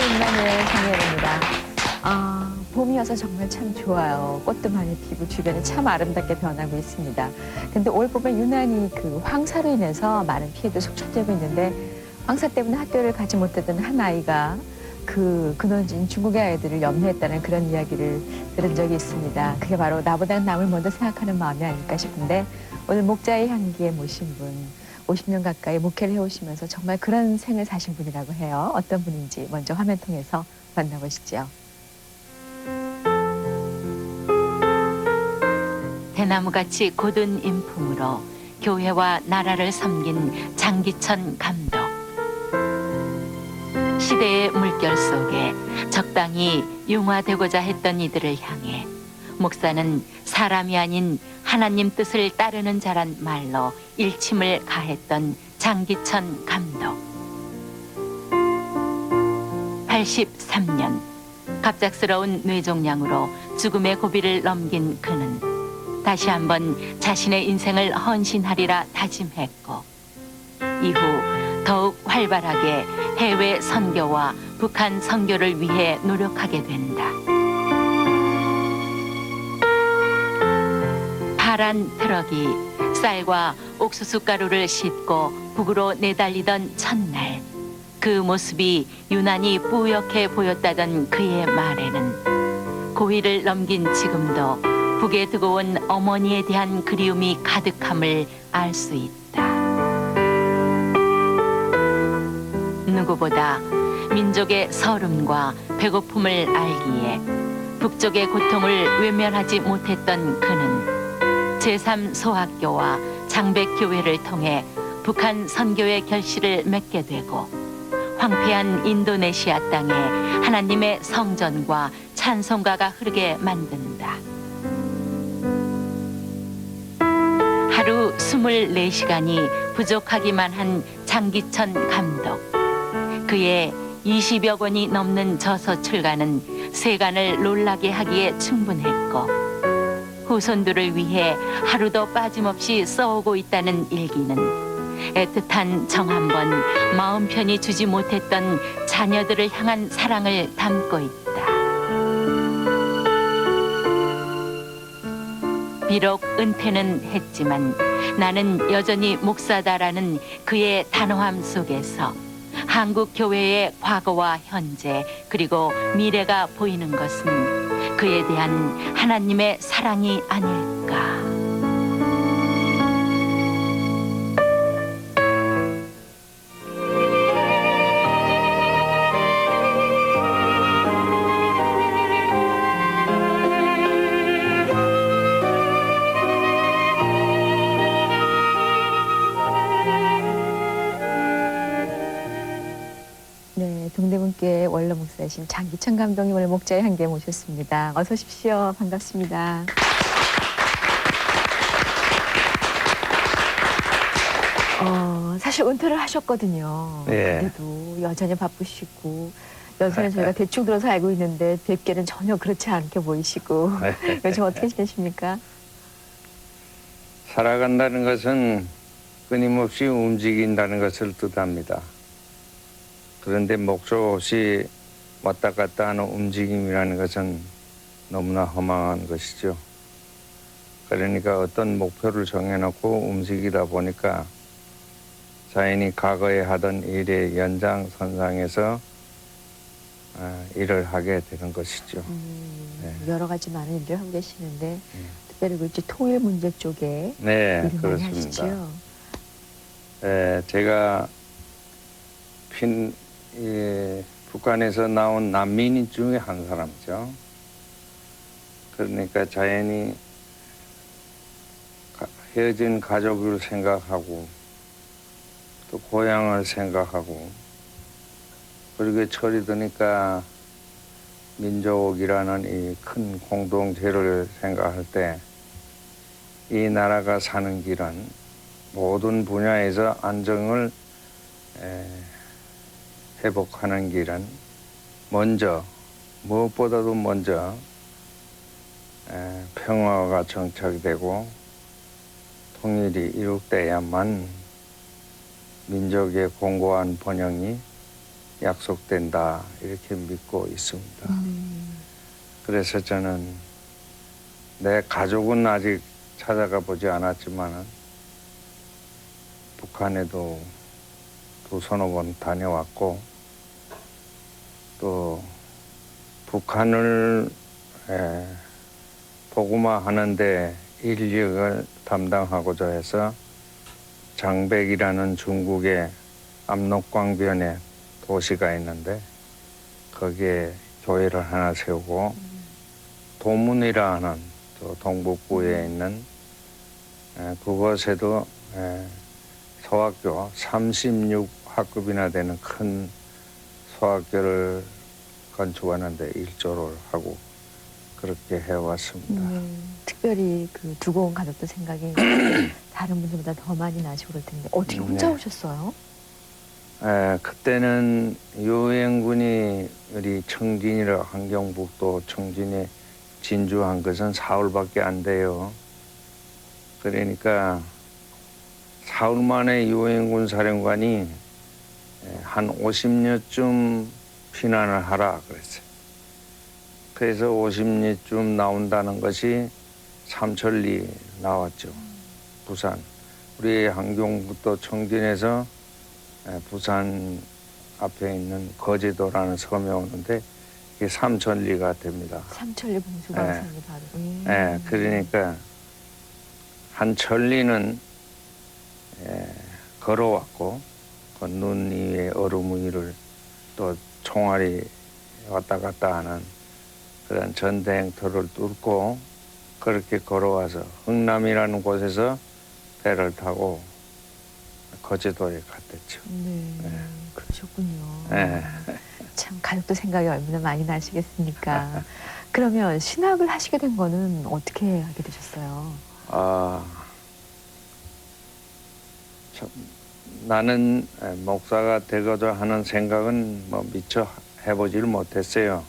오랜만에 정리해봅니다. 봄이 와서 정말 참 좋아요. 꽃도 많이 피고 주변이 참 아름답게 변하고 있습니다. 근데 올 봄에 유난히 그 황사로 인해서 많은 피해도 속출되고 있는데 황사 때문에 학교를 가지 못했던 한 아이가 근원지인 중국의 아이들을 염려했다는 그런 이야기를 들은 적이 있습니다. 그게 바로 나보다 남을 먼저 생각하는 마음이 아닐까 싶은데 오늘 목자의 향기에 모신 분 50년 가까이 목회를 해오시면서 정말 그런 생을 사신 분이라고 해요. 어떤 분인지 먼저 화면 통해서 만나보시죠. 대나무같이 곧은 인품으로 교회와 나라를 섬긴 장기천 감독. 시대의 물결 속에 적당히 융화되고자 했던 이들을 향해 목사는 사람이 아닌 하나님 뜻을 따르는 자란 말로 일침을 가했던 장기천 감독. 83년 갑작스러운 뇌종양으로 죽음의 고비를 넘긴 그는 다시 한번 자신의 인생을 헌신하리라 다짐했고 이후 더욱 활발하게 해외 선교와 북한 선교를 위해 노력하게 된다. 파란 트럭이 쌀과 옥수수 가루를 싣고 북으로 내달리던 첫날 그 모습이 유난히 뿌옇게 보였다던 그의 말에는 고위를 넘긴 지금도 북에 두고 온 어머니에 대한 그리움이 가득함을 알 수 있다. 누구보다 민족의 서름과 배고픔을 알기에 북쪽의 고통을 외면하지 못했던 그는 제3소학교와 장백교회를 통해 북한 선교의 결실을 맺게 되고 황폐한 인도네시아 땅에 하나님의 성전과 찬송가가 흐르게 만든다. 하루 24시간이 부족하기만 한 장기천 감독. 그의 20여 권이 넘는 저서 출간은 세간을 놀라게 하기에 충분했고 후손들을 위해 하루도 빠짐없이 써오고 있다는 일기는 애틋한 정 한 번 마음 편히 주지 못했던 자녀들을 향한 사랑을 담고 있다. 비록 은퇴는 했지만 나는 여전히 목사다라는 그의 단호함 속에서 한국 교회의 과거와 현재 그리고 미래가 보이는 것은 그에 대한 하나님의 사랑이 아닐까. 네, 동대문교회 원로 목사이신 장기천 감독님 오늘 목자의 향기에 모셨습니다. 어서 오십시오. 반갑습니다. 사실 은퇴를 하셨거든요. 예. 그래도 여전히 바쁘시고 연세는 저희가 대충 들어서 알고 있는데 뵙기에는 전혀 그렇지 않게 보이시고 요즘 어떻게 지내십니까? 살아간다는 것은 끊임없이 움직인다는 것을 뜻합니다. 그런데 목적 없이 왔다 갔다 하는 움직임이라는 것은 너무나 허망한 것이죠. 그러니까 어떤 목표를 정해놓고 움직이다 보니까 자연히 과거에 하던 일의 연장선상에서 일을 하게 되는 것이죠. 네. 여러 가지 많은 일을 하고 계시는데 특별히 그 통일 문제 쪽에 네, 일을 많이 그렇습니다. 하시죠? 네, 제가 북한에서 나온 난민 중에 한 사람이죠. 그러니까 자연히 헤어진 가족을 생각하고 또 고향을 생각하고 그리고 철이 드니까 민족이라는 이 큰 공동체를 생각할 때 이 나라가 사는 길은 모든 분야에서 안정을 회복하는 길은 먼저 무엇보다도 먼저 평화가 정착되고 통일이 이룩돼야만 민족의 공고한 번영이 약속된다 이렇게 믿고 있습니다. 그래서 저는 내 가족은 아직 찾아가 보지 않았지만은 북한에도 서너 번 다녀왔고 또 북한을 보고마 하는데 인력을 담당하고자 해서 장백이라는 중국의 압록강변에 도시가 있는데 거기에 교회를 하나 세우고 도문이라 하는 또 동북부에 있는 그곳에도 소학교 36학급이나 되는 큰 소학교를 건축하는데 일조를 하고 그렇게 해왔습니다. 특별히 그 두고 온 가족도 생각이 다른 분들보다 더 많이 나시고 그럴 텐데 어떻게 혼자 네. 오셨어요? 그때는 유엔군이 우리 청진이라 함경북도 청진에 진주한 것은 사흘밖에 안 돼요. 그러니까 사흘 만에 유엔군 사령관이 한 50여쯤 피난을 하라 그랬어요. 그래서 50리쯤 나온다는 것이 삼천리 나왔죠. 부산. 우리 함경북도 청진에서 부산 앞에 있는 거제도라는 섬에 오는데 이게 삼천리가 됩니다. 삼천리 봉수광산이 바로. 그러니까 한 천리는 걸어왔고 그 눈 위에 얼음 위를 또 총알이 왔다 갔다 하는 그런 전대행터를 뚫고 그렇게 걸어와서 흥남이라는 곳에서 배를 타고 거제도에 갔댔죠. 그러셨군요. 네. 참 가족도 생각이 얼마나 많이 나시겠습니까? 그러면 신학을 하시게 된 거는 어떻게 하게 되셨어요? 참, 나는 목사가 되고자 하는 생각은 뭐 미처 해보질 못했어요.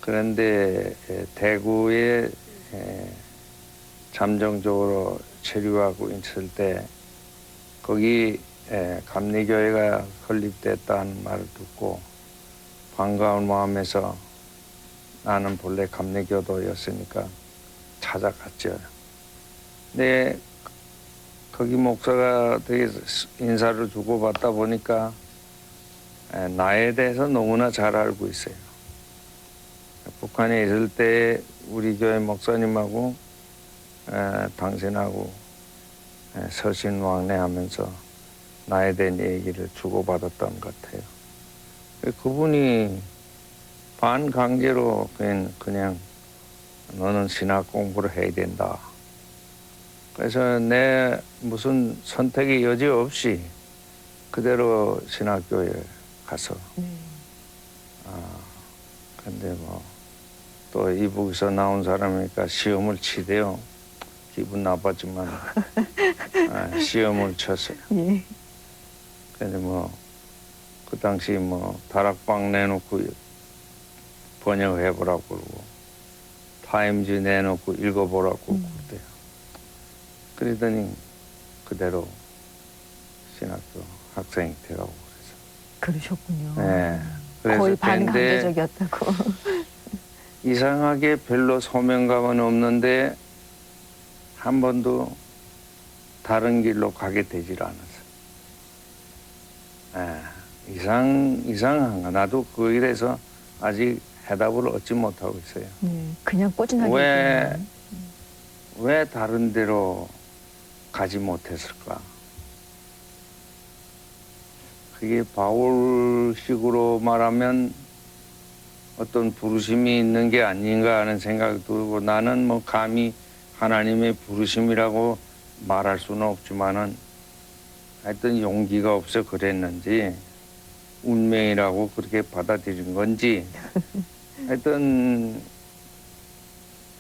그런데 대구에 잠정적으로 체류하고 있을 때 거기 감리교회가 설립됐다는 말을 듣고 반가운 마음에서 나는 본래 감리교도였으니까 찾아갔죠. 근데 거기 목사가 되게 인사를 주고받다 보니까 나에 대해서 너무나 잘 알고 있어요. 북한에 있을 때 우리 교회 목사님하고 당신하고 서신왕래하면서 나에 대한 얘기를 주고받았던 것 같아요. 그분이 반강제로 그냥 너는 신학 공부를 해야 된다. 그래서 내 무슨 선택의 여지 없이 그대로 신학교에 가서 근데 뭐 또 이북에서 나온 사람이니까 시험을 치대요. 기분 나빴지만 시험을 쳤어요. 예. 근데 뭐 그 당시 뭐 다락방 내놓고 번역해보라고 그러고 타임즈 내놓고 읽어보라고 그랬대요. 그러더니 그대로 신학교 학생이 돼가고 그래서. 그러셨군요. 네. 그래서 거의 근데 반강제적이었다고. 이상하게 별로 소명감은 없는데 한 번도 다른 길로 가게 되질 않았어요. 이상한가. 나도 그 일에서 아직 해답을 얻지 못하고 있어요. 그냥 꾸준하게. 왜 다른 데로 가지 못했을까? 그게 바울식으로 말하면 어떤 부르심이 있는 게 아닌가 하는 생각이 들고 나는 뭐 감히 하나님의 부르심이라고 말할 수는 없지만은 하여튼 용기가 없어 그랬는지 운명이라고 그렇게 받아들인 건지 하여튼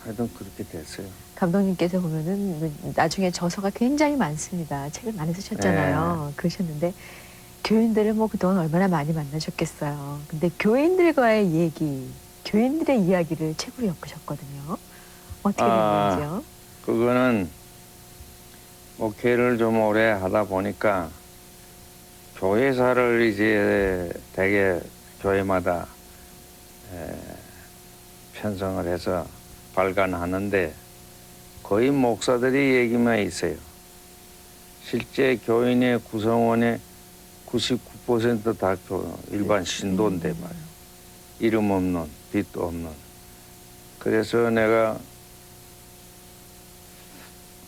그렇게 됐어요. 감독님께서 보면은 나중에 저서가 굉장히 많습니다. 책을 많이 쓰셨잖아요. 그러셨는데 교인들을 뭐 그동안 얼마나 많이 만나셨겠어요. 근데 교인들과의 얘기, 교인들의 이야기를 책으로 엮으셨거든요. 어떻게 된 건지요? 그거는 목회를 좀 오래 하다 보니까 교회사를 이제 대개 교회마다 편성을 해서 발간하는데 거의 목사들이 얘기만 있어요. 실제 교인의 구성원의 99%다 일반 신도인데 말이에요. 이름 없는, 빛도 없는. 그래서 내가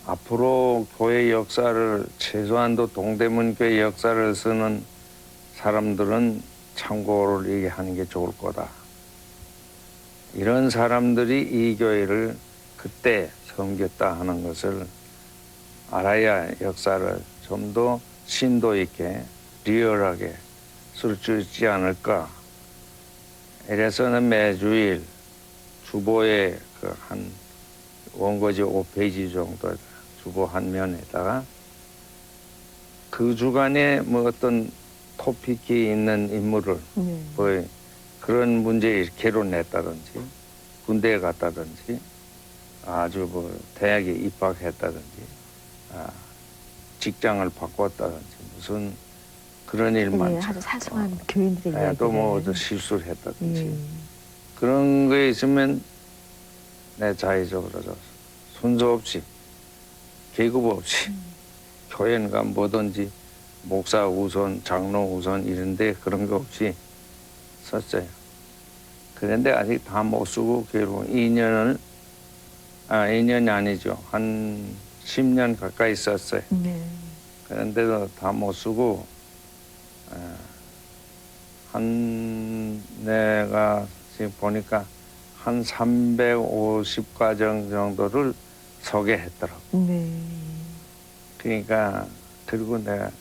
앞으로 교회 역사를, 최소한도 동대문 교회 역사를 쓰는 사람들은 참고를 얘기하는 게 좋을 거다. 이런 사람들이 이 교회를 그때 섬겼다 하는 것을 알아야 역사를 좀 더 심도 있게 리얼하게 쓸 수 있지 않을까. 이래서는 매주일 주보에 그 한 원고지 5페이지 정도 주보 한 면에다가 그 주간에 뭐 어떤 토픽이 있는 인물을 뭐 그런 문제에 개론했다든지 군대에 갔다든지 아주 뭐 대학에 입학했다든지 직장을 바꿨다든지 무슨 그런 일만 아주 사소한 교인들의 이야기. 또 뭐 실수를 했다든지 그런 거에 있으면 내 자의적으로 순서 없이 계급 없이 교회가 뭐든지 목사 우선, 장로 우선 이런데 그런 거 없이 썼어요. 그런데 아직 다 못 쓰고 결국 2년이 아니죠. 한 10년 가까이 썼어요. 그런데도 다 못 쓰고 내가 지금 보니까 한 350과정 정도를 소개했더라고. 그러니까 그리고 내가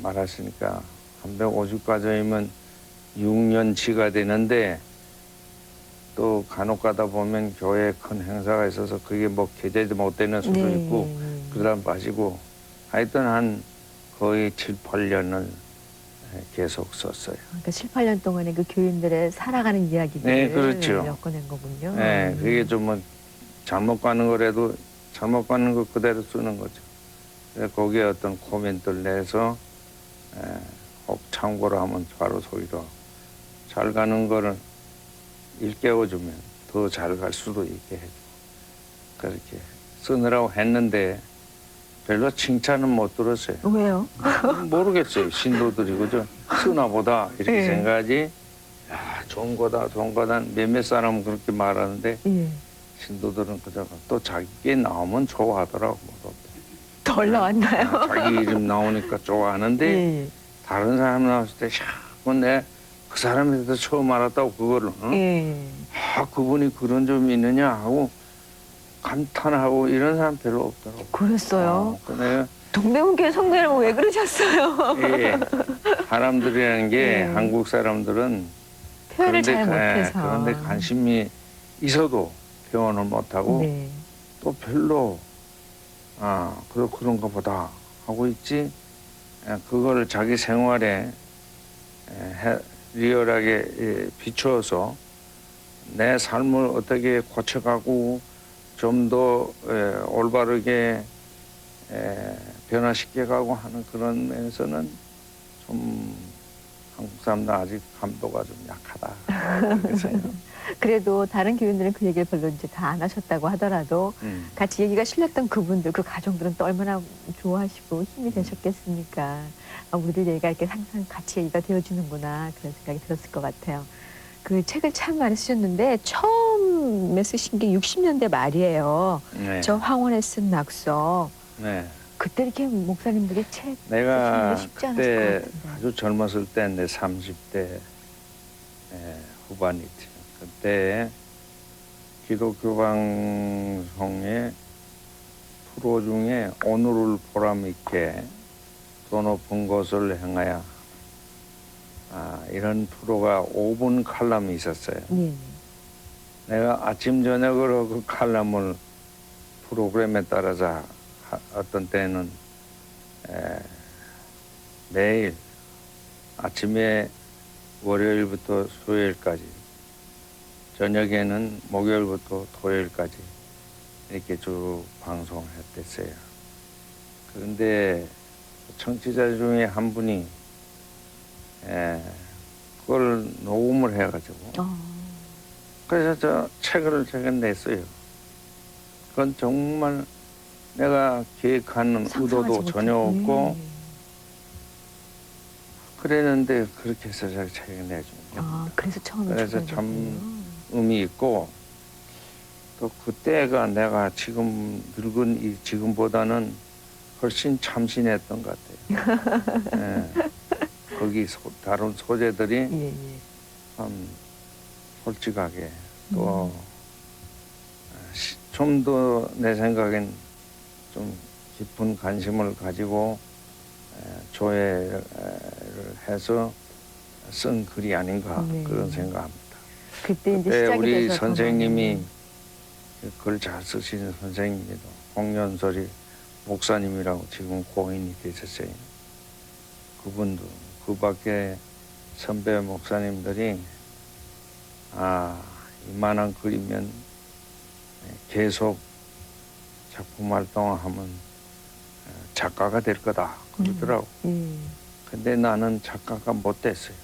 말하시니까 350과정이면 6년치가 되는데 또 간혹 가다 보면 교회에 큰 행사가 있어서 그게 뭐 게재도 못 되는 수도 있고 그러다 빠지고 하여튼 한 거의 7, 8년을 계속 썼어요. 그러니까 7, 8년 동안에 그 교인들의 살아가는 이야기들을 그렇죠. 엮어낸 거군요. 그게 좀 뭐 잘못 가는 거라도 잘못 가는 거 그대로 쓰는 거죠. 그래서 거기에 어떤 코멘트를 내서 꼭 참고로 하면 바로 소리로 잘 가는 거를 일깨워주면 더 잘 갈 수도 있게 해주고 그렇게 쓰느라고 했는데 별로 칭찬은 못 들었어요. 왜요? 모르겠어요. 신도들이 그죠? 쓰나 보다 이렇게 생각하지. 야, 좋은 거다 좋은 거다 몇몇 사람은 그렇게 말하는데 신도들은 그저 또 자기게 나오면 좋아하더라고. 덜 나왔나요? 자기 이름 나오니까 좋아하는데 다른 사람 나왔을 때 내 그 사람에 대해서 처음 알았다고 그거를 그분이 그런 점이 있느냐 하고 감탄하고 이런 사람 별로 없더라고. 그랬어요? 내가 동대문교회 성도여러분 왜 그러셨어요? 사람들이라는 게 한국 사람들은 표현을 잘 못해서 그런데 관심이 있어도 표현을 못하고 또 별로 그런가 보다 하고 있지. 그걸 자기 생활에 리얼하게 비추어서 내 삶을 어떻게 고쳐가고 좀 더 올바르게 변화시켜가고 하는 그런 면에서는 좀 한국 사람들 아직 감도가 좀 약하다. 그래서요. 그래도 다른 교인들은 그 얘기를 별로 이제 다 안 하셨다고 하더라도 같이 얘기가 실렸던 그분들, 그 가정들은 또 얼마나 좋아하시고 힘이 되셨겠습니까? 우리들 얘기가 이렇게 항상 같이 얘기가 되어주는구나 그런 생각이 들었을 것 같아요. 그 책을 참 많이 쓰셨는데 처음에 쓰신 게 60년대 말이에요. 저 황혼에 쓴 낙서. 그때 이렇게 목사님들이 책 내가 쉽지 않았을 그때 것 같은데. 아주 젊었을 때 내 30대 후반이지. 그때 기독교 방송의 프로 중에 오늘을 보람 있게 더 높은 것을 행하여 이런 프로가 5분 칼럼이 있었어요. 내가 아침 저녁으로 그 칼럼을 프로그램에 따라서 어떤 때는 매일 아침에 월요일부터 수요일까지 저녁에는 목요일부터 토요일까지 이렇게 쭉 방송을 했댔어요. 그런데 청취자 중에 한 분이 그걸 녹음을 해가지고 그래서 저 책을 제가 냈어요. 그건 정말 내가 계획하는 의도도 전혀 없고 그랬는데 그렇게 해서 제가 책을 내준 겁니다. 그래서 처음에 그래서 참 출간됐군요. 의미 있고 또 그때가 내가 지금 늙은 이 지금보다는 훨씬 참신했던 것 같아요. 거기 다룬 소재들이 예, 예. 참 솔직하게 또 좀 더 내 생각엔 좀 깊은 관심을 가지고 조회를 해서 쓴 글이 아닌가 네. 그런 생각합니다. 그때 이제 그때 시작이 우리 돼서 더 선생님이 많은, 글 잘 쓰시는 선생님이도 홍연설이 목사님이라고 지금 고인이 되셨어요. 그분도 그밖에 선배 목사님들이 이만한 글이면 계속 작품 활동하면 작가가 될 거다 그러더라고. 예. 근데 나는 작가가 못 됐어요.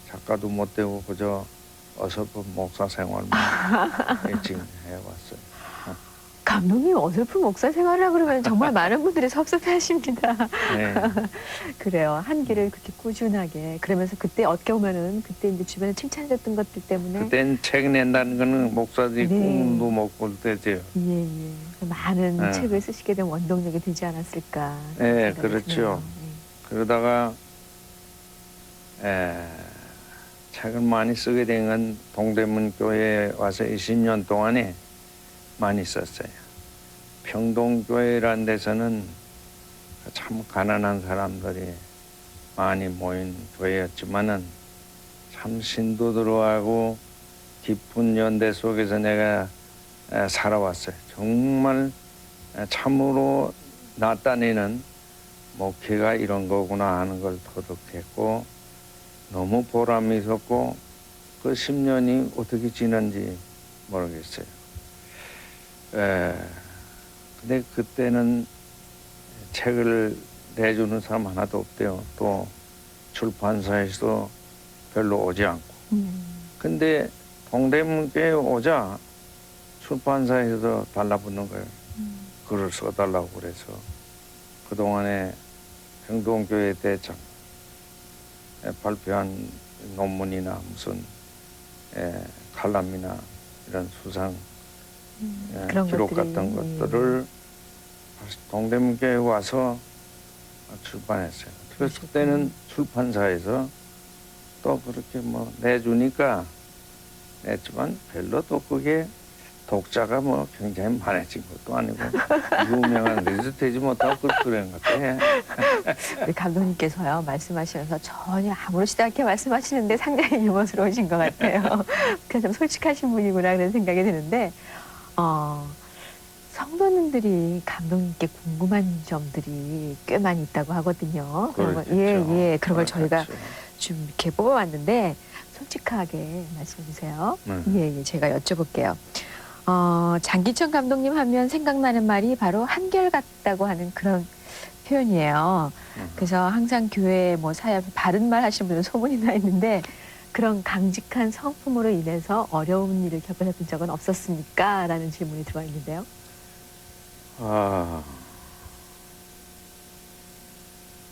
작가도 못 되고 그저 어설픈 목사 생활만 지금 해왔어요. 감독님 어설픈 목사 생활이라 그러면 정말 많은 분들이 섭섭해하십니다. 네. 그래요. 한 길을 그렇게 꾸준하게 그러면서 그때 어떻게 보면은 그때 이제 주변에 칭찬해줬던 것들 때문에 그땐 책 낸다는 거는 목사들이 네. 꿈도 못 꿀 때죠. 예. 많은 네. 책을 쓰시게 된 원동력이 되지 않았을까. 네, 생각이 그렇죠. 드네요. 그러다가 책을 많이 쓰게 된 건 동대문 교회에 와서 20년 동안에 많이 썼어요. 평동교회라는 데서는 참 가난한 사람들이 많이 모인 교회였지만은 참 신도들하고 깊은 연대 속에서 내가 살아왔어요. 정말 참으로 나타내는 목회가 이런 거구나 하는 걸 터득했고 너무 보람이 있었고 그 10년이 어떻게 지난지 모르겠어요. 근데 그때는 책을 내주는 사람 하나도 없대요. 또 출판사에서도 별로 오지 않고. 근데 동대문교회 오자 출판사에서도 달라붙는 거예요. 글을 써달라고 그래서 그동안에 평동교회 대장 발표한 논문이나 무슨 칼럼이나 이런 수상 그런 기록 것들이, 같은 것들을 다시 동대문교회에 와서 출판했어요. 그래서 그때는 출판사에서 또 그렇게 뭐 내주니까 냈지만 별로 또 그게 독자가 뭐 굉장히 많아진 것도 아니고 유명한 리스트지 못하고 그런 것 같아. 우리 감독님께서요 말씀하시면서 전혀 아무렇지도 않게 말씀하시는데 상당히 유머스러우신 것 같아요. 그래서 좀 솔직하신 분이구나 그런 생각이 드는데 성도님들이 감독님께 궁금한 점들이 꽤 많이 있다고 하거든요. 그런 걸, 예, 그런 걸 저희가 좀 이렇게 뽑아왔는데 솔직하게 말씀해 주세요. 예, 제가 여쭤볼게요. 장기천 감독님 하면 생각나는 말이 바로 한결같다고 하는 그런 표현이에요. 그래서 항상 교회 뭐 사역 바른 말 하시는 분은 소문이 나 있는데 그런 강직한 성품으로 인해서 어려운 일을 겪으셨던 적은 없었습니까? 라는 질문이 들어와 있는데요.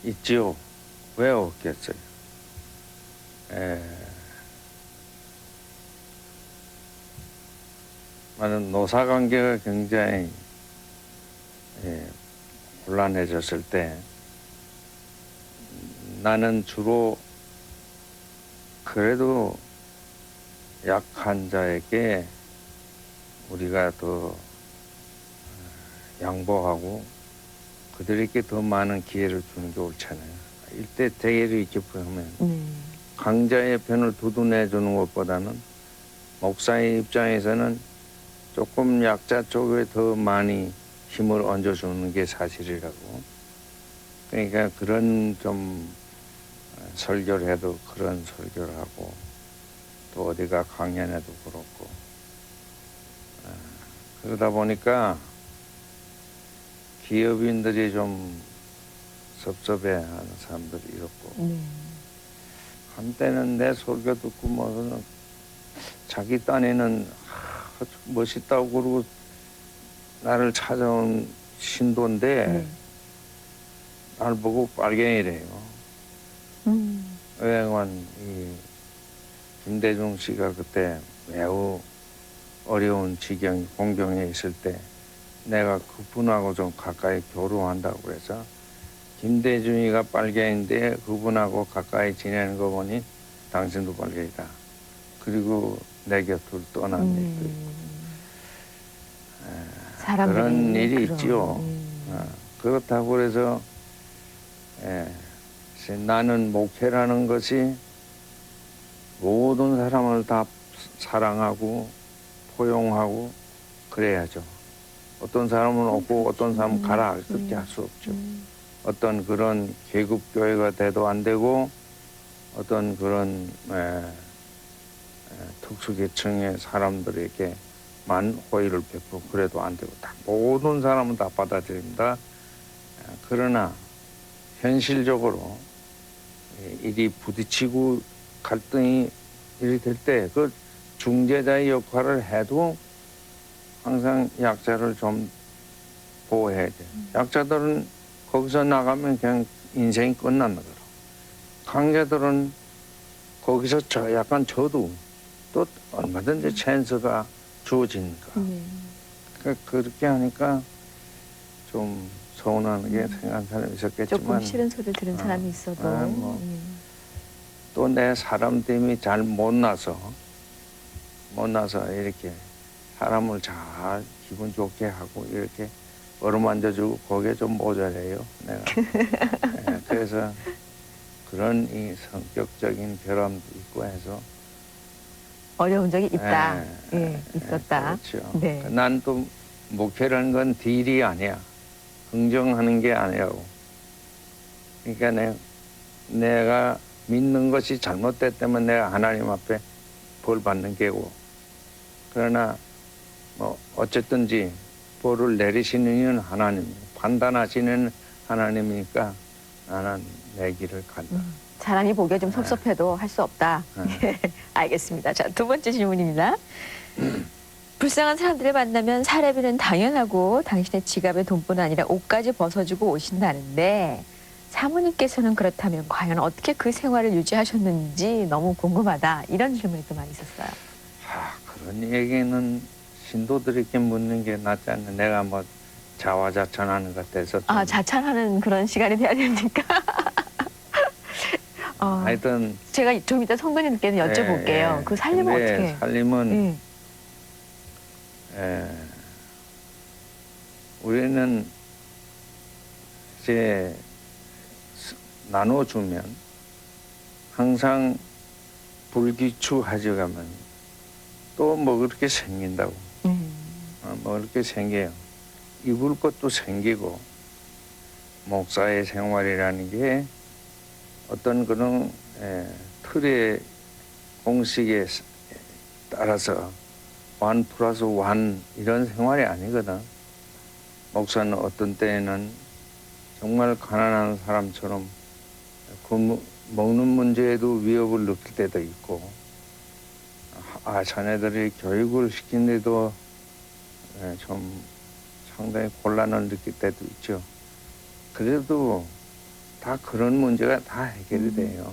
있지요. 왜 없겠어요? 나는 노사관계가 굉장히 곤란해졌을 때 나는 주로 그래도 약한 자에게 우리가 더 양보하고 그들에게 더 많은 기회를 주는 게 옳잖아요. 이때 대개를 이렇게 보면 강자의 편을 두둔해주는 것보다는 목사의 입장에서는 조금 약자 쪽에 더 많이 힘을 얹어주는 게 사실이라고. 그러니까 그런 좀 설교를 해도 그런 설교를 하고 또 어디가 강연해도 그렇고 그러다 보니까 기업인들이 좀 섭섭해하는 사람들이 있었고 네. 한때는 내 설교 듣고 뭐 자기 딴에는 멋있다고 그러고 나를 찾아온 신도인데 네. 나를 보고 빨갱이래요. 왜냐면 이 김대중 씨가 그때 매우 어려운 지경 공경에 있을 때 내가 그분하고 좀 가까이 교류한다고 그래서 김대중이가 빨갱인데 그분하고 가까이 지내는 거 보니 당신도 빨갱이다. 그리고 내 곁을 떠난 일도 있고 사람들이 그런 일이 그런, 있지요. 그렇다고 그래서 나는 목회라는 것이 모든 사람을 다 사랑하고 포용하고 그래야죠. 어떤 사람은 없고 어떤 사람은 가라 그렇게 할 수 없죠. 어떤 그런 계급교회가 돼도 안 되고 어떤 그런 특수계층의 사람들에게만 호의를 베풀고 그래도 안 되고 다 모든 사람은 다 받아들입니다. 그러나 현실적으로 일이 부딪히고 갈등이 일이 될 때 그 중재자의 역할을 해도 항상 약자를 좀 보호해야 돼. 약자들은 거기서 나가면 그냥 인생이 끝난다 그러. 강자들은 거기서 약간 져도 또 얼마든지 찬스가 주어지니까. 그렇게 하니까 좀 서운하게 생각한 사람이 있었겠지만 조금 싫은 소리를 들은 사람이 있어도 또 내 사람 때문에 잘 못나서 이렇게 사람을 잘 기분 좋게 하고 이렇게 어루만져주고 거기에 좀 모자래요 내가. 그래서 그런 이 성격적인 결함도 있고 해서 어려운 적이 있다. 있었다. 그렇죠. 네. 난 또 목회라는 건 딜이 아니야. 긍정하는 게 아니라고. 그러니까 내가 믿는 것이 잘못됐다면 내가 하나님 앞에 벌 받는 게고. 그러나 뭐 어쨌든지 벌을 내리시는 이는 하나님, 판단하시는 하나님이니까 나는 내 길을 간다. 사람이 보기에 좀 섭섭해도 할 수 없다. 알겠습니다. 자, 두 번째 질문입니다. 불쌍한 사람들을 만나면 사례비는 당연하고 당신의 지갑에 돈뿐 아니라 옷까지 벗어주고 오신다는데 사모님께서는 그렇다면 과연 어떻게 그 생활을 유지하셨는지 너무 궁금하다. 이런 질문이 또 많이 있었어요. 그런 얘기는 신도들에게 묻는 게 낫지 않나. 내가 뭐 자화자찬하는 것 같아서. 자찬하는 그런 시간이 돼야 됩니까? 하여튼 제가 좀 이따 성도님께는 여쭤볼게요. 그 살림은 어떻게 해요? 살림은 우리는 이제 나눠주면 항상 불기추하지 가면 또 뭐 그렇게 생긴다고. 뭐 그렇게 생겨요. 입을 것도 생기고 목사의 생활이라는 게 어떤 그런 틀의 공식에 따라서 1 플러스 1 이런 생활이 아니거든. 목사는 어떤 때에는 정말 가난한 사람처럼 먹는 문제에도 위협을 느낄 때도 있고 자네들이 교육을 시키는데도 좀 상당히 곤란을 느낄 때도 있죠. 그래도 다 그런 문제가 다 해결이 돼요.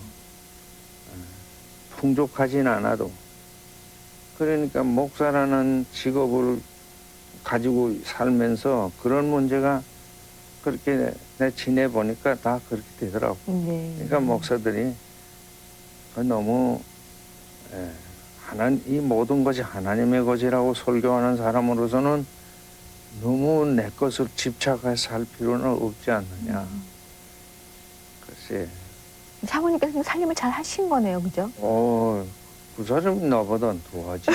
풍족하진 않아도. 그러니까 목사라는 직업을 가지고 살면서 그런 문제가 그렇게 내 지내보니까 다 그렇게 되더라고. 그러니까 목사들이 너무 이 모든 것이 하나님의 것이라고 설교하는 사람으로서는 너무 내 것을 집착해서 살 필요는 없지 않느냐. 글쎄. 사모님께서 살림을 잘 하신 거네요, 그죠? 그 사람이 나보다 더 하지.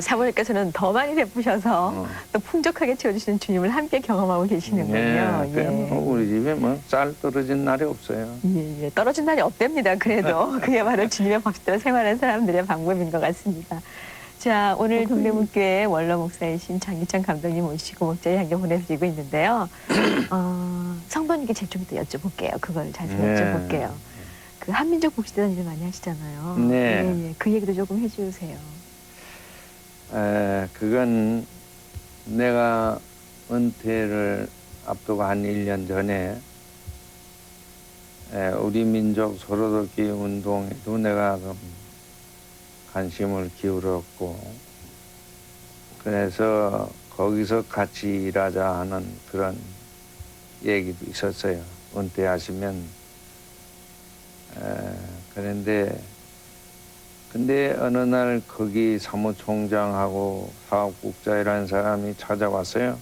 사모님께서는 더 많이 베푸셔서 또 풍족하게 채워주시는 주님을 함께 경험하고 계시는군요. 우리 집에 뭐 쌀 떨어진 날이 없어요. 떨어진 날이 없답니다. 그래도 그야말로 주님의 법칙대로 생활하는 사람들의 방법인 것 같습니다. 자, 오늘 동대문교회 원로 목사이신 장기찬 감독님 모시고 목자의 향기 보내드리고 있는데요. 성도님께 제일 좀 더 여쭤볼게요. 그걸 자주 네. 여쭤볼게요. 그 한민족 복지단 일 많이 하시잖아요. 네. 예, 예. 그 얘기도 조금 해주세요. 그건 내가 은퇴를 앞두고 한 1년 전에 우리 민족 소로돋기 운동에도 내가 관심을 기울였고, 그래서 거기서 같이 일하자 하는 그런 얘기도 있었어요. 은퇴하시면. 근데 어느 날 거기 사무총장하고 사업국장이라는 사람이 찾아왔어요.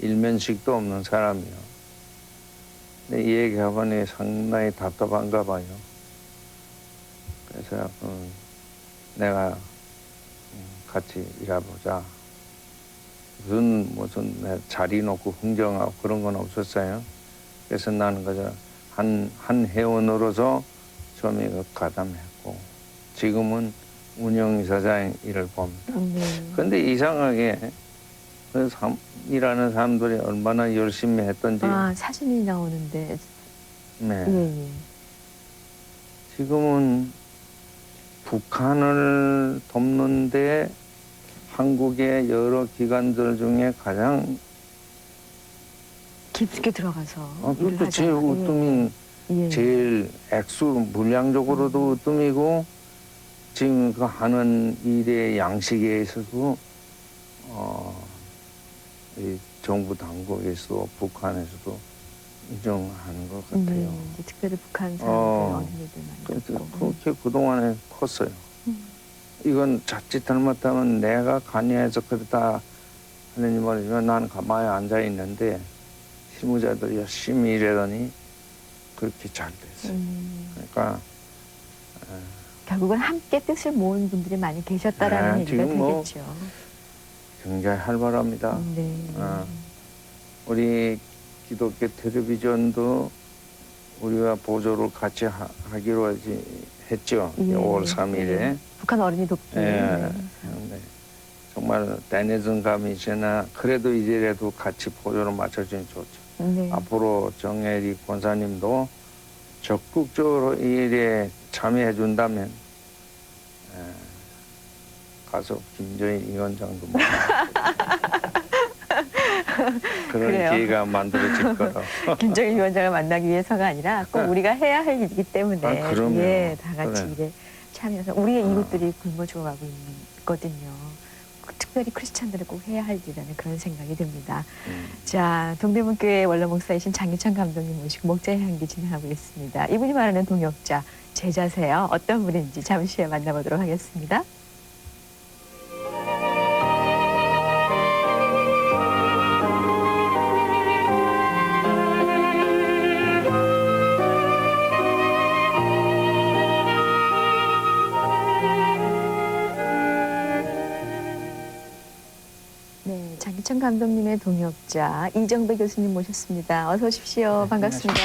일면식도 없는 사람이요. 근데 이 얘기해보니 상당히 답답한가 봐요. 그래서 내가 같이 일해보자. 무슨 자리 놓고 흥정하고 그런 건 없었어요. 그래서 나는 그저 한 회원으로서 처음에 가담했고, 지금은 운영이사장 일을 봅니다. 그런데 이상하게 일하는 사람들이 얼마나 열심히 했던지. 사진이 나오는데. 네. 예, 예. 지금은 북한을 돕는데 한국의 여러 기관들 중에 가장 깊게 들어가서. 그것도 제일 으뜸인, 예. 제일 물량적으로도 으뜸이고, 지금 그 하는 일의 양식에 있어서 이 정부 당국에서도 북한에서도 인정하는 것 같아요. 네, 특별히 북한 사람들 어린이들 많이 그래서 듣고. 그렇게 그동안에 컸어요. 이건 자칫 잘못하면 내가 관여해서 그러다 하느님 말이지만 나는 가만히 앉아 있는데 실무자들 열심히 일하더니 그렇게 잘 됐어요. 그러니까 결국은 함께 뜻을 모은 분들이 많이 계셨다라는 얘기가 지금 뭐 되겠죠. 굉장히 활발합니다. 네. 우리 기독교 텔레비전도 우리와 보조를 같이 하기로 했죠. 예, 5월 3일에. 예. 북한 어린이 돕기. 예. 네. 네. 정말 대내전 감이시나 그래도 이제라도 같이 보조를 맞춰주면 좋죠. 네. 앞으로 정혜리 권사님도 적극적으로 이 일에 참여해 준다면 가서 김정일 위원장도 그런 그래요. 기회가 만들어질 거라. 김정일 위원장을 만나기 위해서가 아니라 꼭 우리가 해야 할 일이기 때문에 그럼요. 예, 다 같이 그래. 일에 참여해서 우리의 이웃들이 굶어 죽어가고 있거든요. 특별히 크리스찬들은 꼭 해야 할 일이라는 그런 생각이 듭니다. 자, 동대문교회 원로 목사이신 장기찬 감독님 모시고 목자의 향기 진행하고 있습니다. 이분이 말하는 동역자, 제자세요. 어떤 분인지 잠시 후에 만나보도록 하겠습니다. 네, 장기찬 감독님의 동역자 이정배 교수님 모셨습니다. 어서 오십시오. 네, 반갑습니다.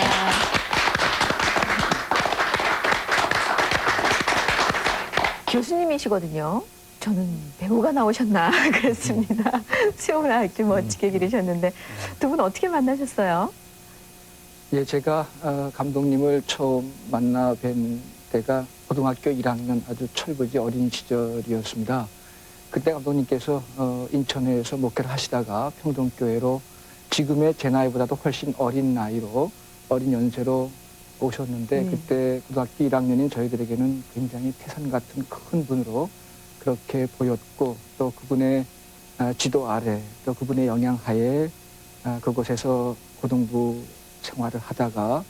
교수님이시거든요. 저는 배우가 나오셨나 그랬습니다. 수영을 아주 멋지게 기르셨는데 두 분 어떻게 만나셨어요? 예, 제가 감독님을 처음 만나 뵌 때가 고등학교 1학년 아주 철부지 어린 시절이었습니다. 그때 감독님께서 인천에서 목회를 하시다가 평동교회로 지금의 제 나이보다도 훨씬 어린 나이로 어린 연세로 오셨는데 그때 고등학교 1학년인 저희들에게는 굉장히 태산 같은 큰 분으로 그렇게 보였고 또 그분의 지도 아래 또 그분의 영향 하에 그곳에서 고등부 생활을 하다가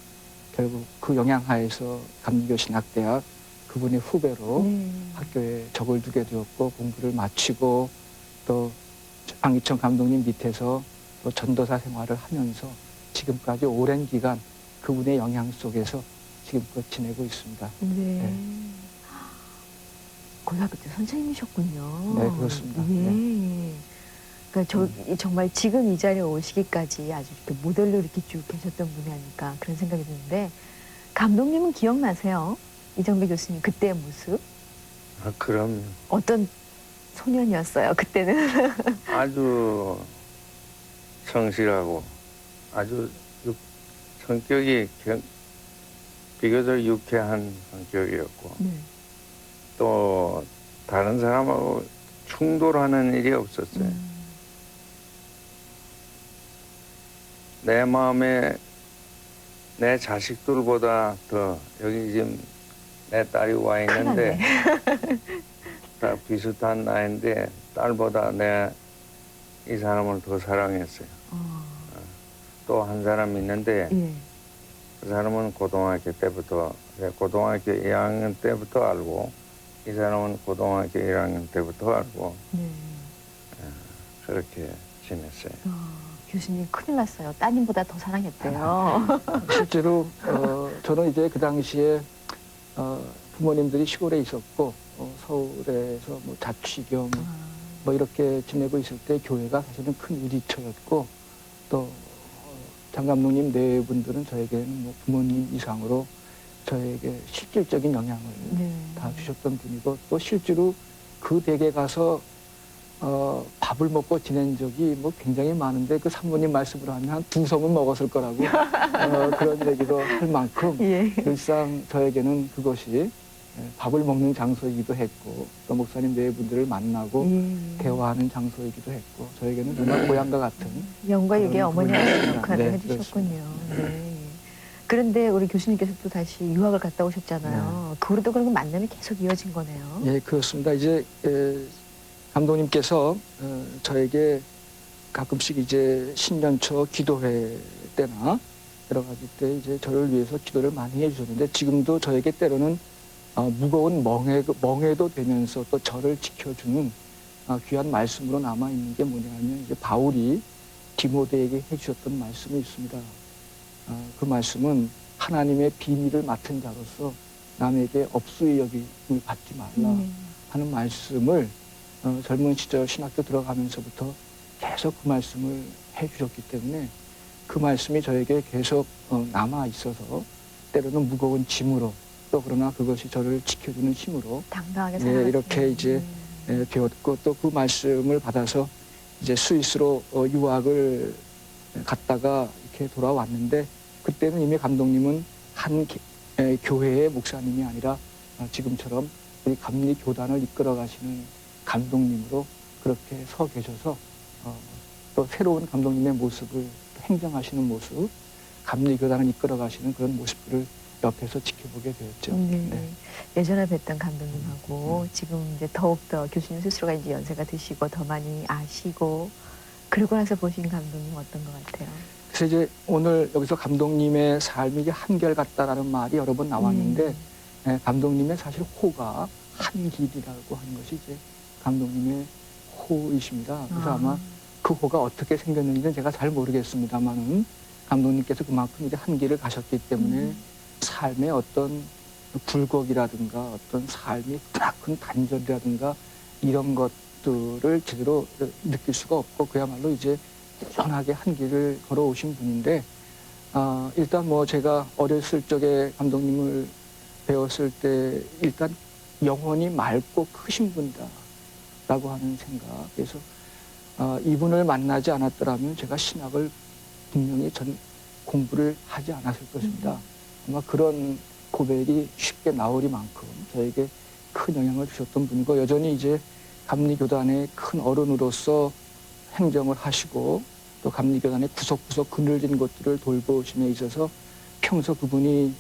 결국 그 영향 하에서 감리교 신학대학 그분의 후배로 학교에 적을 두게 되었고 공부를 마치고 또 장기찬 감독님 밑에서 또 전도사 생활을 하면서 지금까지 오랜 기간 그분의 영향 속에서 지금껏 지내고 있습니다. 네. 고등학교 때 선생님이셨군요. 네, 그렇습니다. 예. 네. 그러니까 정말 지금 이 자리에 오시기까지 아주 이렇게 모델로 이렇게 쭉 계셨던 분이 아닐까 그런 생각이 드는데 감독님은 기억나세요? 이정배 교수님 그때의 모습? 그럼요. 어떤 소년이었어요 그때는. 아주 성실하고 아주 성격이 비교적 유쾌한 성격이었고 네. 또 다른 사람하고 충돌하는 일이 없었어요. 내 마음에 내 자식들보다 더 여기 지금 내 딸이 와 있는데 다 비슷한 나이인데 딸보다 내 이 사람을 더 사랑했어요. 또 한 사람 있는데 예. 그 사람은 고등학교 때부터 고등학교 2학년 때부터 알고 이 사람은 고등학교 1학년 때부터 알고 네. 그렇게 지냈어요. 교수님 큰일 났어요. 따님보다 더 사랑했대요. 실제로 저는 이제 그 당시에 부모님들이 시골에 있었고 서울에서 뭐 자취 겸 뭐 이렇게 지내고 있을 때 교회가 사실은 큰 유리처였고 또 장 감독님 네 분들은 저에게는 뭐 부모님 이상으로 저에게 실질적인 영향을 네. 다 주셨던 분이고 또 실제로 그 댁에 가서 밥을 먹고 지낸 적이 뭐 굉장히 많은데 그 사모님 말씀으로 하면 한 2섬은 먹었을 거라고 그런 얘기도 할 만큼 예. 늘상 저에게는 그것이 밥을 먹는 장소이기도 했고 또 목사님 네 분들을 만나고 대화하는 장소이기도 했고 저에게는 정말 고향과 같은 영과 육의 그런 어머니 부분이 아버지 역할을 네, 해주셨군요. 네. 그런데 우리 교수님께서 또 다시 유학을 갔다 오셨잖아요. 그 후로도 그런 만남이 계속 이어진 거네요. 예, 그렇습니다. 이제 감독님께서 저에게 가끔씩 이제 신년초 기도회 때나 여러 가지 때 이제 저를 위해서 기도를 많이 해주셨는데 지금도 저에게 때로는 무거운 멍해도 되면서 또 저를 지켜주는 귀한 말씀으로 남아 있는 게 뭐냐면 이제 바울이 디모데에게 해주셨던 말씀이 있습니다. 그 말씀은 하나님의 비밀을 맡은 자로서 남에게 업수의 여김을 받지 말라 하는 말씀을 젊은 시절 신학교 들어가면서부터 계속 그 말씀을 해주셨기 때문에 그 말씀이 저에게 계속 남아 있어서 때로는 무거운 짐으로 또 그러나 그것이 저를 지켜주는 힘으로 당당하게 네, 살아가시네요. 이렇게 이제 배웠고 또 그 말씀을 받아서 이제 스위스로 유학을 갔다가 이렇게 돌아왔는데 그때는 이미 감독님은 한 교회의 목사님이 아니라 지금처럼 우리 감리 교단을 이끌어 가시는 감독님으로 그렇게 서 계셔서 또 새로운 감독님의 모습을 행정하시는 모습, 감리 교단을 이끌어 가시는 그런 모습들을 옆에서 지켜보게 되었죠. 네. 예전에 뵀던 감독님하고 지금 이제 더욱더 교수님 스스로가 이제 연세가 드시고 더 많이 아시고 그러고 나서 보신 감독님 어떤 것 같아요? 그래서 이제 오늘 여기서 감독님의 삶이 이게 한결같다라는 말이 여러 번 나왔는데 감독님의 사실 호가 한길이라고 하는 것이 이제 감독님의 호이십니다. 그래서 아마 그 호가 어떻게 생겼는지는 제가 잘 모르겠습니다만은 감독님께서 그만큼 이제 한길을 가셨기 때문에 삶의 어떤 굴곡이라든가 어떤 삶이 크나큰 단절이라든가 이런 것들을 제대로 느낄 수가 없고 그야말로 이제 꾸준하게 한 길을 걸어오신 분인데 일단 뭐 제가 어렸을 적에 감독님을 배웠을 때 일단 영혼이 맑고 크신 분이다 라고 하는 생각. 그래서 이분을 만나지 않았더라면 제가 신학을 분명히 전 공부를 하지 않았을 것입니다. 아마 그런 고백이 쉽게 나오리만큼 저에게 큰 영향을 주셨던 분이고 여전히 이제 감리교단의 큰 어른으로서 행정을 하시고 또 감리교단의 구석구석 그늘진 곳들을 돌보심에 있어서 평소 그분이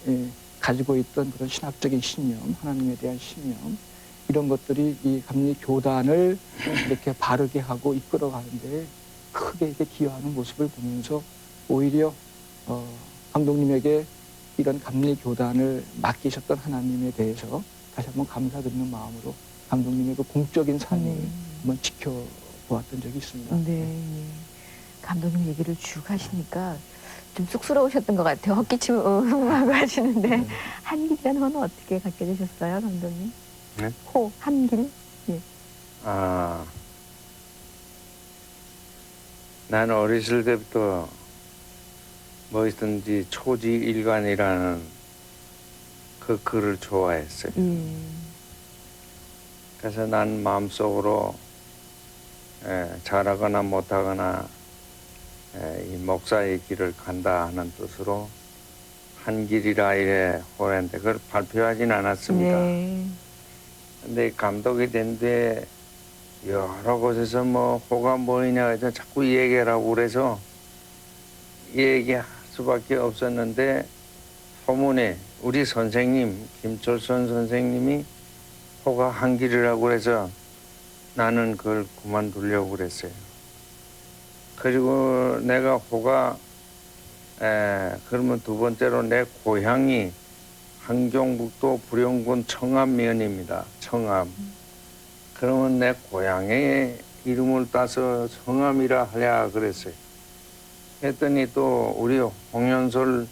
가지고 있던 그런 신학적인 신념, 하나님에 대한 신념 이런 것들이 이 감리교단을 이렇게 바르게 하고 이끌어가는데 크게 이렇게 기여하는 모습을 보면서 오히려 감독님에게 이런 감리교단을 맡기셨던 하나님에 대해서 다시 한번 감사드리는 마음으로 감독님의 그 공적인 삶을 한번 지켜보았던 적이 있습니다. 네. 감독님 얘기를 쭉 하시니까 좀 쑥스러우셨던 것 같아요. 헛기침 하고 하시는데 한길이라는 호는 어떻게 갖게 되셨어요, 감독님? 네? 호, 한길? 예. 나는 어렸을 때부터 뭐든지 초지일관이라는 그 글을 좋아했어요. 그래서 난 마음속으로 잘하거나 못하거나 이 목사의 길을 간다 하는 뜻으로 한 길이라 이래 호랬는데 그걸 발표하진 않았습니다. 네. 근데 감독이 된 뒤에 여러 곳에서 뭐 호가 뭐이냐 해서 자꾸 얘기하라고 그래서 얘기할 수밖에 없었는데 소문에 우리 선생님 김철선 선생님이 호가 한 길이라고 해서 나는 그걸 그만두려고 그랬어요. 그리고 내가 호가 그러면 두 번째로 내 고향이 함경북도 부령군 청암면입니다. 청암. 그러면 내 고향의 이름을 따서 청암이라 하랴 그랬어요. 했더니 또 우리 홍연솔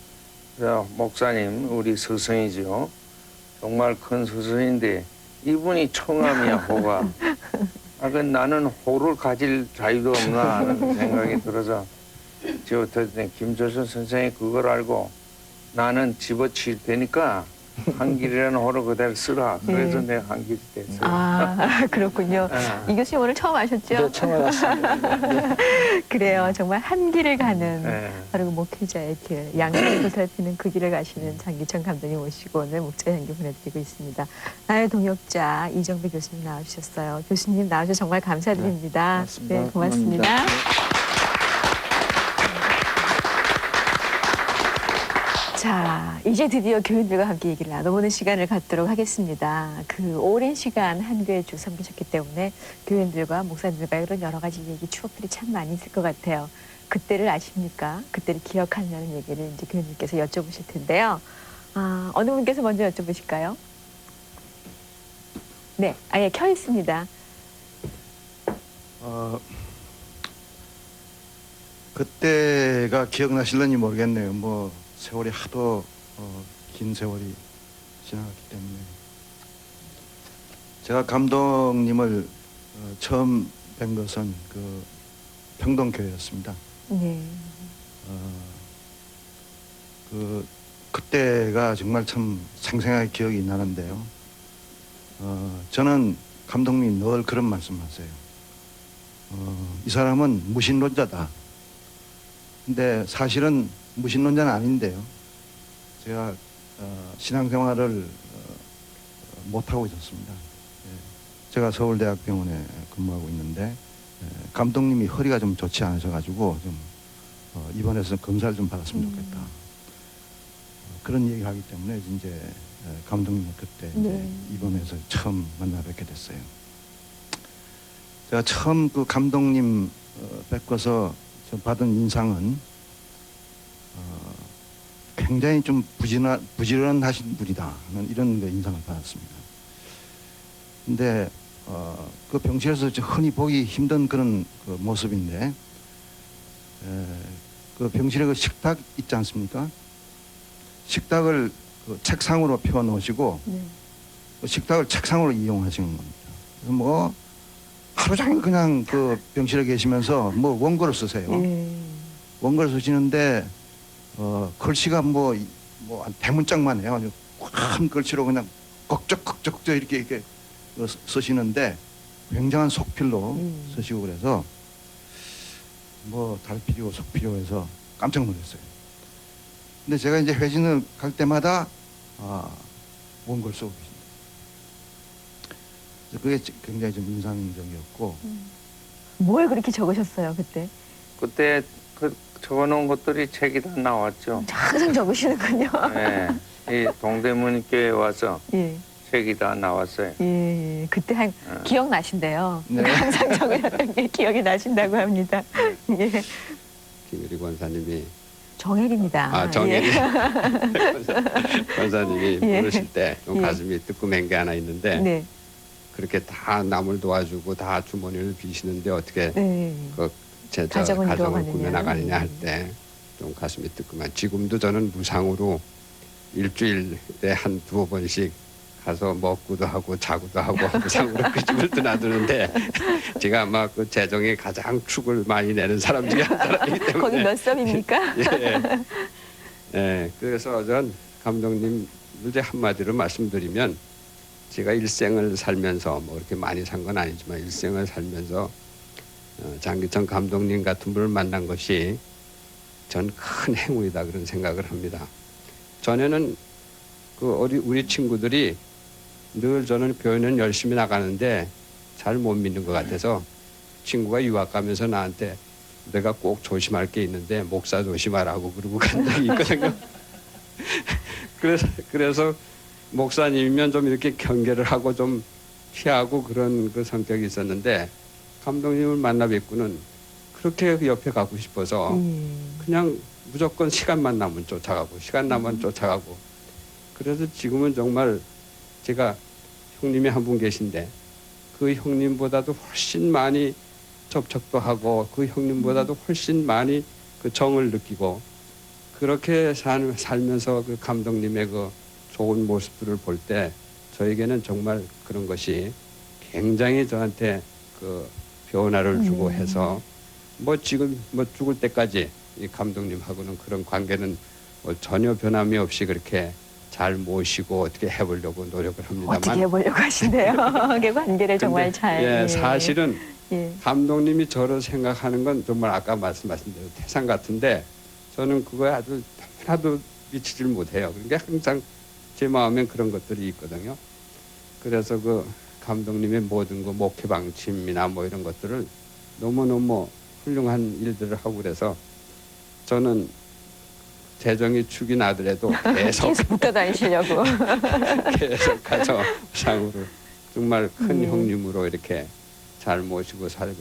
목사님, 우리 스승이죠. 정말 큰 스승인데 이분이 청암이야, 호가. 그 나는 호를 가질 자유도 없나 하는 생각이 들어서 저부터 김철선 선생이 그걸 알고 나는 집어칠 테니까 한길이라는 호를 그대로 쓰라. 그래서 내가 한길이 됐어요. 아, 그렇군요. 이 교수님 오늘 처음 하셨죠? 네, 처음 알았습니다. 네. 그래요. 정말 한 길을 가는 네. 바로 그 목회자의 길, 양면을 보살피는 그 길을 가시는 장기천 감독님 모시고 오늘 목자 향기 보내드리고 있습니다. 나의 동역자 이정배 교수님 나와주셨어요. 교수님 나와주셔서 정말 감사드립니다. 고맙습니다. 네, 고맙습니다. 고맙습니다. 자, 이제 드디어 교인들과 함께 얘기를 나눠보는 시간을 갖도록 하겠습니다. 그 오랜 시간 한교에 쭉 섬기셨기 때문에 교인들과 목사님들과 이런 여러 가지 얘기, 추억들이 참 많이 있을 것 같아요. 그때를 아십니까? 그때를 기억하냐는 얘기를 이제 교인들께서 여쭤보실 텐데요. 아, 어느 분께서 먼저 여쭤보실까요? 네, 아예 켜 있습니다. 그때가 기억나실런지 모르겠네요. 뭐 세월이 하도 긴 세월이 지나갔기 때문에 제가 감독님을 처음 뵌 것은 그 평동교회였습니다. 네. 그때가 정말 참 생생하게 기억이 나는데요. 저는 감독님이 늘 그런 말씀하세요. 이 사람은 무신론자다. 근데 사실은 무신론자는 아닌데요. 제가 신앙생활을 못하고 있었습니다. 제가 서울대학병원에 근무하고 있는데 감독님이 허리가 좀 좋지 않으셔가지고 좀 입원해서 검사를 좀 받았으면 좋겠다. 그런 얘기를 하기 때문에 이제 감독님을 그때 이제 입원해서 처음 만나 뵙게 됐어요. 제가 처음 그 감독님 뵙고서 받은 인상은 굉장히 좀 부지런하신 분이다 하는 이런 인상을 받았습니다. 근데 그 병실에서 흔히 보기 힘든 그런 그 모습인데 그 병실에 그 식탁 있지 않습니까? 식탁을 그 책상으로 펴 놓으시고 그 식탁을 책상으로 이용하시는 겁니다. 그래서 뭐 하루 종일 그냥 그 병실에 계시면서 뭐 원고를 쓰세요. 원고를 쓰시는데 글씨가 뭐 한 대문짝만 해요. 아주 큰 글씨로 그냥 걱적 이렇게 쓰시는데 굉장한 속필로 쓰시고 그래서 뭐 달필요 속필요해서 깜짝 놀랐어요. 근데 제가 이제 회진을 갈 때마다 원고를 쓰고 계십니다. 그게 굉장히 좀 인상적이었고. 뭘 그렇게 적으셨어요, 그때? 그때 그 적어놓은 것들이 책이 다 나왔죠. 항상 적으시는군요. 네. 이 동대문 교회에 와서 예. 책이 다 나왔어요. 예, 그때 기억나신대요. 네. 항상 적으셨던 게 기억이 나신다고 합니다. 예. 김일희 권사님이 정혜리입니다. 정혜리 예. 권사님이 예. 부르실 때 좀 예. 가슴이 뜨끔한 게 하나 있는데 네. 그렇게 다 남을 도와주고 다 주머니를 비시는데 어떻게 네. 가정을 가정을 이루어가느냐. 꾸며나가느냐 할 때 좀 가슴이 뜨끔한. 지금도 저는 무상으로 일주일에 한 두어 번씩 가서 먹고도 하고 자고도 하고 무상으로 그 집을 드나드는데 제가 아마 그 재정에 가장 축을 많이 내는 사람 중에 한 사람이기 때문에 거기 몇 섬입니까? 예. 예, 그래서 전 감독님 이제 한마디로 말씀드리면 제가 일생을 살면서 뭐 그렇게 많이 산 건 아니지만 일생을 살면서 장기천 감독님 같은 분을 만난 것이 전 큰 행운이다 그런 생각을 합니다. 전에는 우리 친구들이 늘 저는 교회는 열심히 나가는데 잘 못 믿는 것 같아서 친구가 유학 가면서 나한테 내가 꼭 조심할 게 있는데 목사 조심하라고 그러고 간 적이 있거든요. 그래서 목사님이면 좀 이렇게 경계를 하고 좀 피하고 그런 그 성격이 있었는데 감독님을 만나 뵙고는 그렇게 옆에 가고 싶어서 그냥 무조건 시간만 나면 쫓아가고 시간 나면 쫓아가고 그래서 지금은 정말 제가 형님이 한 분 계신데 그 형님보다도 훨씬 많이 접촉도 하고 그 형님보다도 훨씬 많이 그 정을 느끼고 그렇게 살면서 그 감독님의 그 좋은 모습들을 볼 때 저에게는 정말 그런 것이 굉장히 저한테 그 변화를 주고 해서 뭐 지금 뭐 죽을 때까지 이 감독님하고는 그런 관계는 뭐 전혀 변함이 없이 그렇게 잘 모시고 어떻게 해보려고 노력을 합니다만 어떻게 해보려고 하신대요. 그 관계를 정말 잘. 예, 사실은 예. 감독님이 저를 생각하는 건 정말 아까 말씀하신 대로 태산 같은데 저는 그거에 아주 하나도 미치질 못해요. 그러니까 항상 제 마음엔 그런 것들이 있거든요. 그래서 그 감독님의 모든 그 목회 방침이나 뭐 이런 것들을 너무너무 훌륭한 일들을 하고 그래서 저는 재정이 축이 나더라도 계속 붙어 다니시려고. 계속 가서 상으로 정말 큰 네. 형님으로 이렇게 잘 모시고 살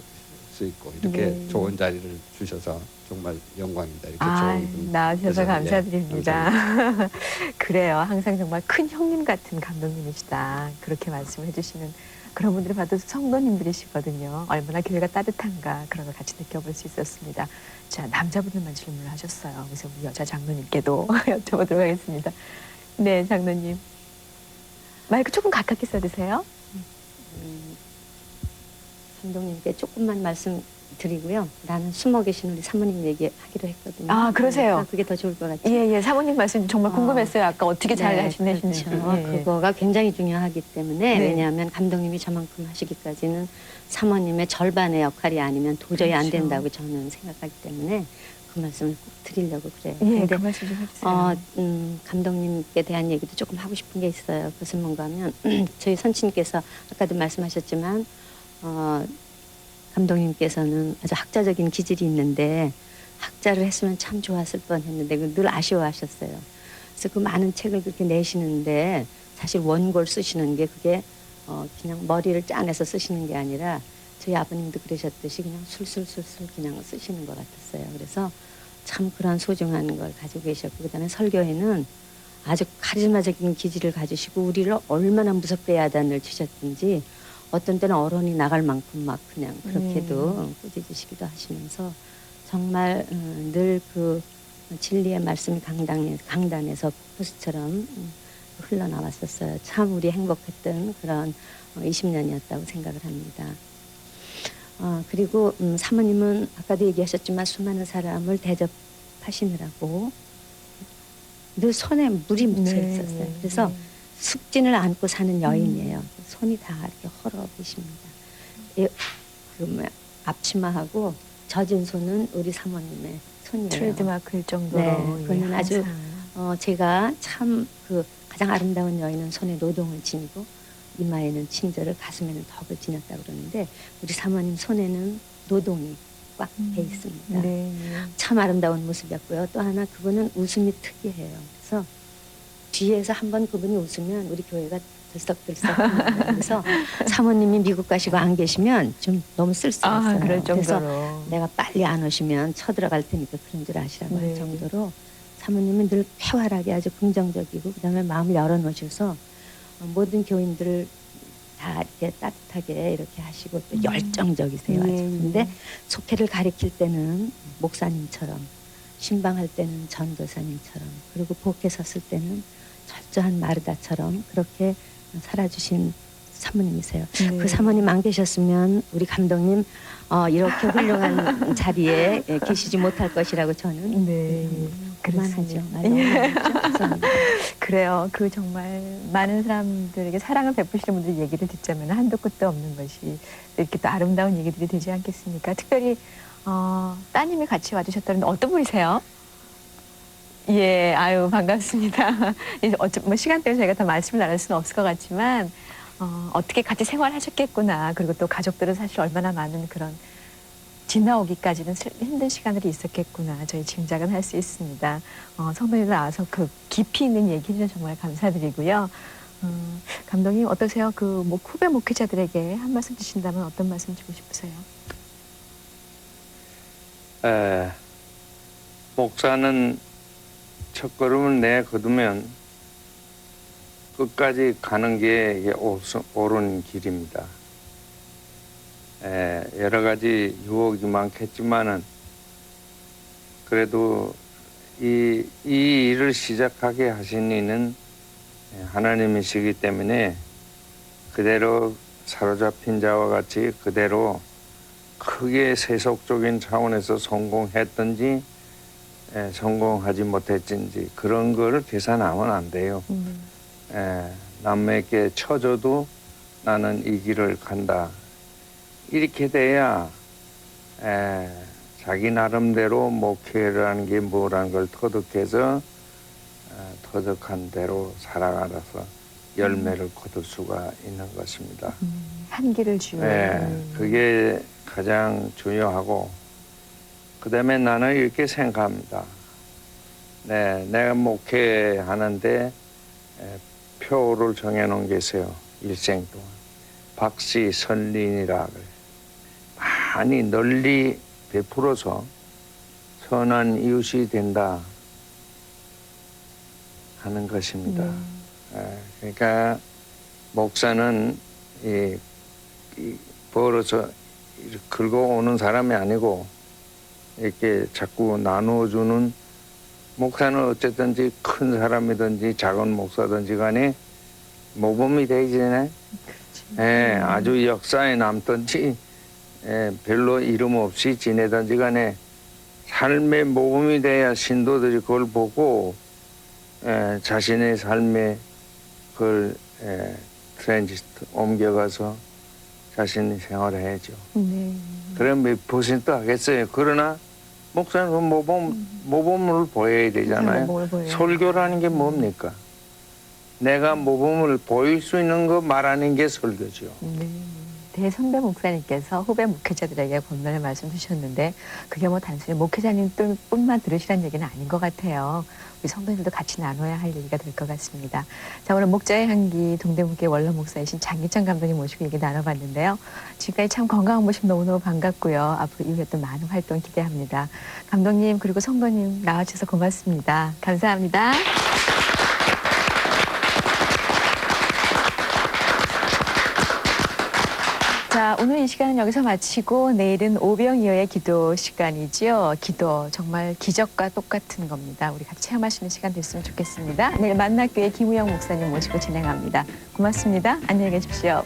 수 있고 이렇게 네. 좋은 자리를 주셔서 정말 영광입니다. 이렇게 아, 좋은 분 나와주셔서 계셔서, 예, 감사드립니다. 그래요. 항상 정말 큰 형님 같은 감독님이시다. 그렇게 말씀해 주시는 그런 분들을 봐도 성도님들이시거든요. 얼마나 교회가 따뜻한가 그런 걸 같이 느껴볼 수 있었습니다. 자, 남자분들만 질문을 하셨어요. 그래서 우리 여자 장로님께도 여쭤보도록 하겠습니다. 네, 장로님. 마이크 조금 가깝게 써주세요. 감독님께 조금만 말씀드리고요. 나는 숨어 계신 우리 사모님 얘기하기로 했거든요. 아, 그러세요? 그러니까 그게 더 좋을 것 같아요. 예, 예. 사모님 말씀 정말 궁금했어요. 아까 어떻게 잘 지내시는지. 그렇죠. 예, 예. 그거가 굉장히 중요하기 때문에 네. 왜냐하면 감독님이 저만큼 하시기까지는 사모님의 절반의 역할이 아니면 도저히 안 그렇죠. 된다고 저는 생각하기 때문에 그 말씀을 꼭 드리려고 그래요. 예, 근데 그 말씀 좀 해주세요. 감독님께 대한 얘기도 조금 하고 싶은 게 있어요. 그것은 뭔가 하면 저희 선친께서 아까도 말씀하셨지만 감독님께서는 아주 학자적인 기질이 있는데 학자를 했으면 참 좋았을 뻔했는데 늘 아쉬워하셨어요. 그래서 그 많은 책을 그렇게 내시는데 사실 원고를 쓰시는 게 그게 그냥 머리를 짜내서 쓰시는 게 아니라 저희 아버님도 그러셨듯이 그냥 술술술술 그냥 쓰시는 것 같았어요. 그래서 참 그런 소중한 걸 가지고 계셨고 그다음에 설교에는 아주 카리스마적인 기질을 가지시고 우리를 얼마나 무섭게 야단을 치셨든지 어떤 때는 어른이 나갈 만큼 막 그냥 그렇게도 꾸짖으시기도 하시면서 정말 늘 그 진리의 말씀이 강단에서 폭포수처럼 흘러나왔었어요. 참 우리 행복했던 그런 20년이었다고 생각을 합니다. 그리고 사모님은 아까도 얘기하셨지만 수많은 사람을 대접하시느라고 늘 손에 물이 묻혀 있었어요. 그래서 숙진을 안고 사는 여인이에요. 손이 다 이렇게 헐어 계십니다. 앞치마하고 젖은 손은 우리 사모님의 손이에요. 트레이드마크일 정도로. 네, 예, 그거는 아주 항상. 제가 참 그 가장 아름다운 여인은 손에 노동을 지니고 이마에는 친절을 가슴에는 덕을 지녔다고 그러는데 우리 사모님 손에는 노동이 꽉 배 있습니다. 네. 참 아름다운 모습이었고요. 또 하나 그분은 웃음이 특이해요. 그래서 뒤에서 한번 그분이 웃으면 우리 교회가 들썩들썩합니다. 그래서 사모님이 미국 가시고 안 계시면 좀 너무 쓸쓸했어요. 그럴 그래서 정도로. 내가 빨리 안 오시면 쳐들어갈 테니까 그런 줄 아시라고 네. 할 정도로 사모님은 늘 쾌활하게 아주 긍정적이고 그다음에 마음을 열어놓으셔서 모든 교인들을 다 이렇게 따뜻하게 이렇게 하시고 또 열정적이세요. 아주. 근데 속회를 가리킬 때는 목사님처럼 신방할 때는 전도사님처럼 그리고 복회 섰을 때는 철저한 마르다처럼 그렇게 살아주신 사모님이세요. 네. 그 사모님 안 계셨으면 우리 감독님 이렇게 훌륭한 자리에 계시지 못할 것이라고 저는 네. 그만하죠. 그렇습니다. 그래요. 그 정말 많은 사람들에게 사랑을 베푸시는 분들 얘기를 듣자면 한도 끝도 없는 것이 이렇게 또 아름다운 얘기들이 되지 않겠습니까? 특별히 따님이 같이 와주셨다는데 어떤 분이세요? 예, 아유 반갑습니다. 이제 뭐 시간 때문에 저희가 다 말씀을 나눌 수는 없을 것 같지만 어떻게 같이 생활하셨겠구나. 그리고 또 가족들은 사실 얼마나 많은 그런 지나오기까지는 힘든 시간들이 있었겠구나. 저희 짐작은 할 수 있습니다. 성도님 나와서 그 깊이 있는 얘기는 정말 감사드리고요. 감독님 어떠세요? 그 후배 목회자들에게 한 말씀 주신다면 어떤 말씀 주고 싶으세요? 목사는 첫걸음을 내걷으면 끝까지 가는 게 이게 옳은 길입니다. 여러 가지 유혹이 많겠지만은 그래도 이 일을 시작하게 하신 이는 하나님이시기 때문에 그대로 사로잡힌 자와 같이 그대로 크게 세속적인 차원에서 성공했든지 성공하지 못했든지 그런 거를 계산하면 안 돼요. 남에게 쳐줘도 나는 이 길을 간다. 이렇게 돼야 자기 나름대로 목회라는 게 뭐라는 걸 터득해서 터득한 대로 살아가서 열매를 거둘 수가 있는 것입니다. 한기를 주요. 그게 가장 중요하고 그다음에 나는 이렇게 생각합니다. 내가 목회하는데 표를 정해놓은 게 있어요. 일생 동안. 박씨 선린이라 그래. 많이 널리 베풀어서 선한 이웃이 된다 하는 것입니다. 그러니까 목사는 벌어서 긁어오는 사람이 아니고 이렇게 자꾸 나누어주는 목사는 어쨌든지 큰 사람이든지 작은 목사든지 간에 모범이 되잖아요. 아주 역사에 남든지 별로 이름 없이 지내든지 간에 삶의 모범이 돼야 신도들이 그걸 보고 자신의 삶에 그걸 트랜지스트 옮겨가서 자신이 생활을 해야죠. 그러면 보신도 하겠어요. 그러나 목사는 그 모범을 보여야 되잖아요. 설교라는 게 뭡니까? 내가 모범을 보일 수 있는 거 말하는 게 설교죠. 대선배 목사님께서 후배 목회자들에게 권면을 말씀 주셨는데 그게 뭐 단순히 목회자님뿐만 들으시라는 얘기는 아닌 것 같아요. 우리 성도님들도 같이 나눠야 할 얘기가 될 것 같습니다. 자, 오늘 목자의 향기 동대문교회 원로 목사이신 장기찬 감독님 모시고 얘기 나눠봤는데요. 지금까지 참 건강한 모습 너무너무 반갑고요. 앞으로 이후에 또 많은 활동 기대합니다. 감독님 그리고 성도님 나와주셔서 고맙습니다. 감사합니다. 자, 오늘 이 시간은 여기서 마치고 내일은 오병이어의 기도 시간이지요. 기도 정말 기적과 똑같은 겁니다. 우리 같이 체험할 수 있는 시간 됐으면 좋겠습니다. 내일 만나교회 김우영 목사님 모시고 진행합니다. 고맙습니다. 안녕히 계십시오.